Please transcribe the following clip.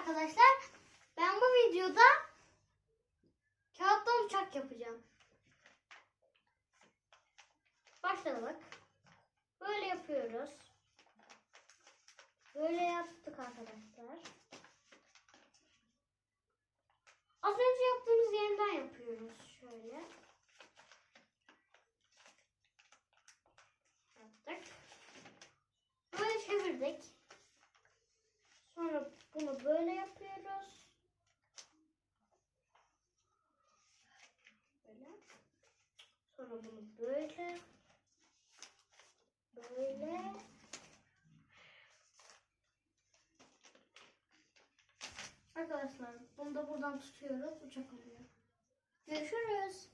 arkadaşlar. Ben bu videoda kağıttan uçak yapacağım. Başladık. Böyle yapıyoruz. Böyle yaptık arkadaşlar. Az önce yaptığımız yerinden yapıyoruz. Şöyle. Yaptık. Böyle çevirdik. Sonra bunu böyle yapıyoruz. Böyle. Sonra bunu böyle. Böyle. Arkadaşlar bunu da buradan tutuyoruz. Uçak oluyor. Görüşürüz.